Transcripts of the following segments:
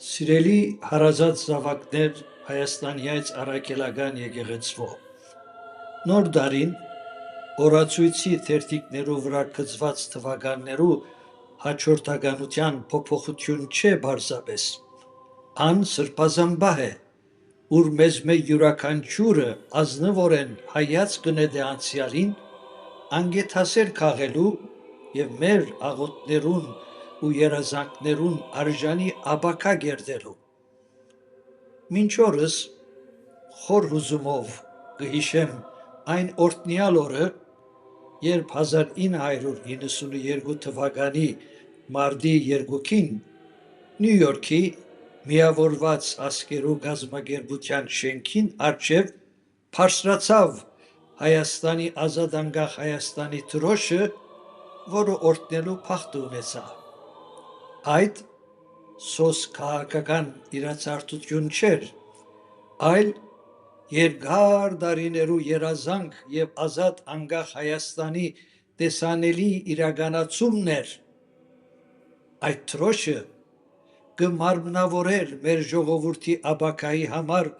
Սիրելի հարազատ զավակներ Հայաստանյայց առաքելական եկեղեցվո։ Նոր դարին օրացույցի թերթիկներու վրա գծված թվականներու հաջորդականության փոփոխություն չէ բարձապես, ան սրբազանբահ է, ուր մեզ մե յուրաքանչյուրը ազնվորեն հայաց կնետե անցյալին, անգեթասեր քաղելու եւ մեր աղոթներուն ու երազանքներուն արժանի աբակա գերդելու։ Մինչ օրս խոր հուզումով կհիշեմ այն օրտնյալ օրը, երբ 1992 թվականի մարտի 2-ին Նյու Յորքի միավորված ազգերու գազམ་ագերբության շենքին առջև բարձրացավ Հայաստանի ազատ անկախ Հայաստանի դրոշը, որը օրհնելու փախտ ունեցա։ Այդ սոս քաղաքական իրադարձություն չէր, այլ երկար դարիներու երազանք եւ ազատ անկախ Հայաստանի տեսանելի իրականացումն էր։ Այդ դրոշը կմարմնավորեր մեր ժողովրդի աբակայի համար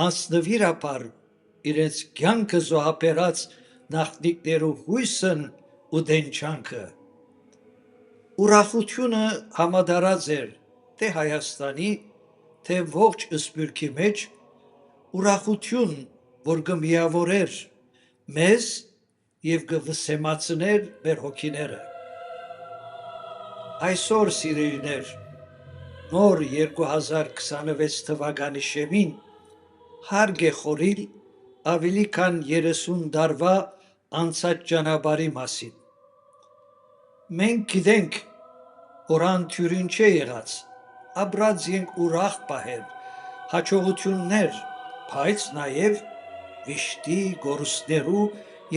անձնվիրաբար իրենց կյանքը զոհաբերած նախնիկներու հույսն ու դենչանքը։ Ուրախությունը համադարած էր թե Հայաստանի, թե ողջ Սփյուռքի մեջ, ուրախություն, որ կմիավորեր մեզ եւ կվսեմացներ մեր հոգիները։ Այսօր սիրելիներ, նոր 2026 թվականի շեմին հարկ է խորիլ ավելի քան 30 տարվա անցած ճանապարհի մասին։ Մենք գիտենք, որ անթյուրին չէ եղած, ապրած ենք ուրախ պահեր, հաջողություններ, բայց նաև վիշտի, գորուստներու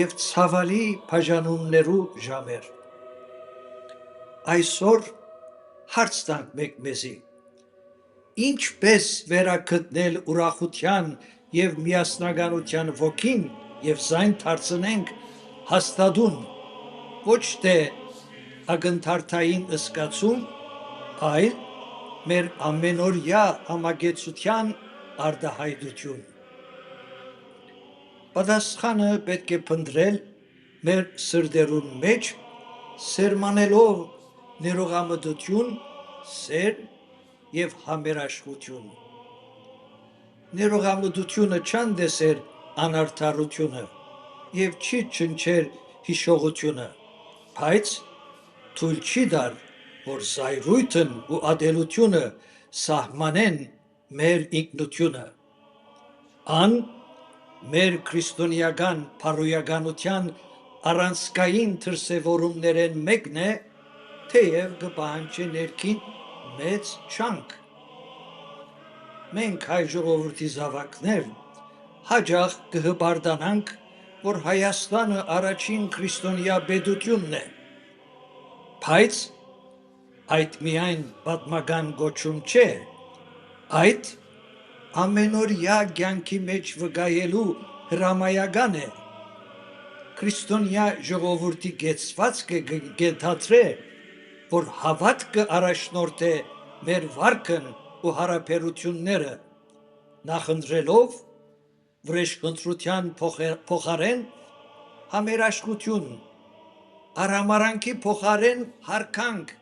եւ ցավալի բաժանումներու ժամեր։ Այսօր հարց տանք մեկ մեզի. ինչպես վերագտնել ուրախության եւ միասնականության ոգին եւ զայն դարձնենք հաստատուն, ոչ թե ակնթարթային ըսկացում, այլ մեր ամենօրյա համագեցության արտահայտություն։ Պատասխանը պետք է փնտրել մեր սրտերուն մեջ, սերմանելով ներողամտություն, սեր եւ համերաշխություն։ Ներողամտությունը չանդես էր անարդարությունը եւ չի չնչեր հիշողությունը, բայց թույլ չի դար, որ զայրույթն ու ատելությունը սահմանեն մեր ինքնությունը։ Ան մեր քրիստոնեական փարոյականության առանցքային դրսևորումներեն մեկն է, թեև կպահանջի ներքին մեծ չանք։ Մենք հայ ժողովրդի զավակներ հաճախ կհպարտանանք, որ Հայաստանը առաջին քրիստոնյա պետությունն է, բայց այդ միայն պատմական գոչում չէ, այդ ամենօրյա կյանքի մեջ վկայելու հրամայական է։ Քրիստոնյա ժողովրդի կեցվածքը կենթադրե, որ հավատքը առաջնորդ է մեր վարքն ու հարաբերությունները, նախընտրելով վրեժխնդրության փոխարեն համերաշխություն, արհամարանքի փոխարեն հարկանք,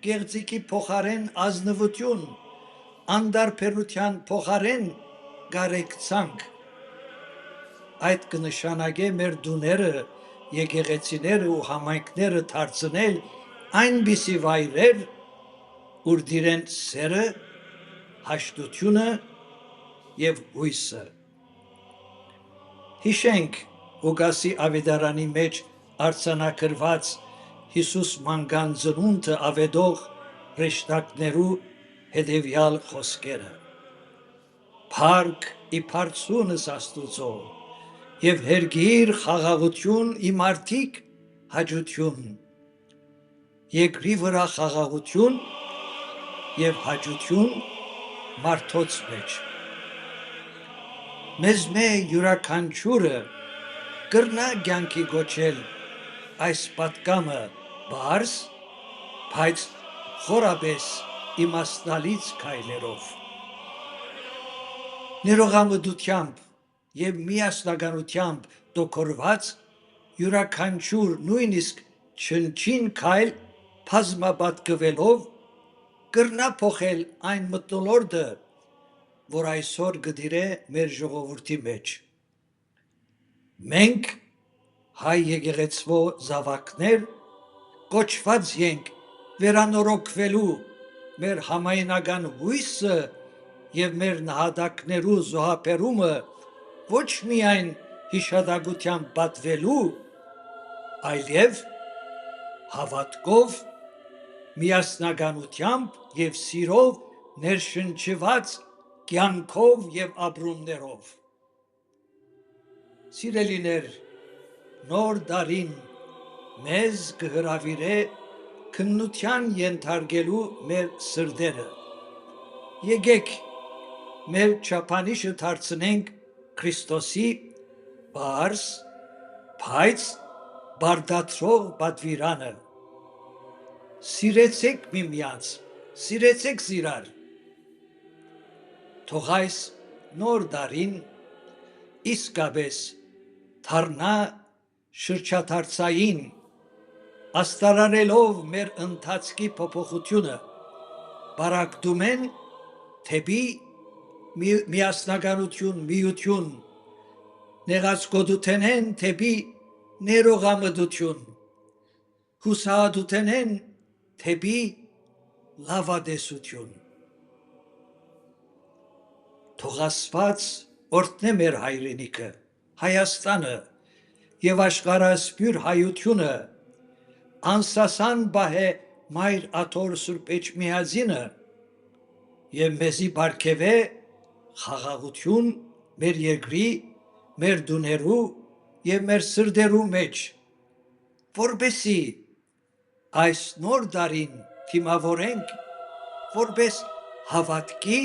կեղծիքի փոխարեն ազնվություն, անդարբերության փոխարեն կարեկցանք։ Այդ կնշանակե մեր դուները, եկեղեցիները ու համայնքները դարձնել այնպիսի վայրեր, ուր դիրեն սերը, հաշտությունը եւ հույսը։ Հիշենք Ղուկասի ավետարանի մեջ արձանագրված Հիսուս մանկան ծնունդը ավետող հրեշտակներու հետևյալ խոսքերը. «Փառք ի բարձունս Աստուծո եւ հերգիր խաղաղություն ի մարդիկ հաճություն, երկրի վրա խաղաղություն եւ հաճություն մարդոց մեջ»։ Մեզ մե յուրաքանչյուրը կրնա կյանքի գոչել այս պատկամը բարձ, բայց խորապես իմաստնալից քայլերով։ Ներողամտությամբ եւ միասնականությամբ դոկորված յուրաքանչյուր նույնիսկ չնչին քայլ բազմապատկվելով կրնա փոխել այն մթնոլորտը, որ այսօր գդիրե մեր ժողովրդի մեջ։ Մենք հայ եկեղեցվո զավակներ կոչված ենք վերանորոգվելու մեր համայնական հույսը եւ մեր նահատակներու զոհաբերումը ոչ միայն հիշադակությամբ պատվելու, այլև հավատքով, միասնականությամբ եւ սիրով ներշնչված կյանքով եւ ապրումներով։ Սիրելիներ, նոր դարին մեզ կհրավիրե քննության ենթարկելու մեր սրտերը։ Եկեք մեր չափանիշը դարձնենք Քրիստոսի բարձ, բայց բարդացող պատվիրանը։ Սիրեցեք միմյանց, սիրեցեք զիրար։ Թող այս նոր դարին իսկապես դառնա շրջադարձային, աստարարելով մեր ընթացքի փոփոխությունը, բարակդում են թեպի միասնականություն, միություն, նեղացկոդութենեն թեպի ներողամտություն, հուսահատութենեն թեպի լավադեսություն։ Թող Աստված օրհնե մեր հայրենիքը, Հայաստանը եւ աշխարհասփյուր հայությունը, անսասան բահե մայր աթոր Սուրբ Էջմիածինը եւ մեզի բարգեւե խաղաղություն մեր երկրի, մեր դուներու եւ մեր սրդերու մեջ, որբեսի այս նոր դարին թիմավորենք որբես հավատքի,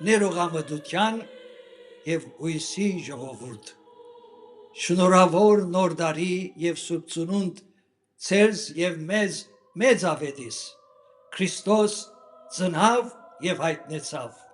ներողամտության եւ հույսի ժողովուրդ։ Շնորհավոր նոր դարի եւ Սուրբ Ծնունդ ցերս եւ մեծ ավետիս Քրիստոս ծնավ եւ հայտնեցավ։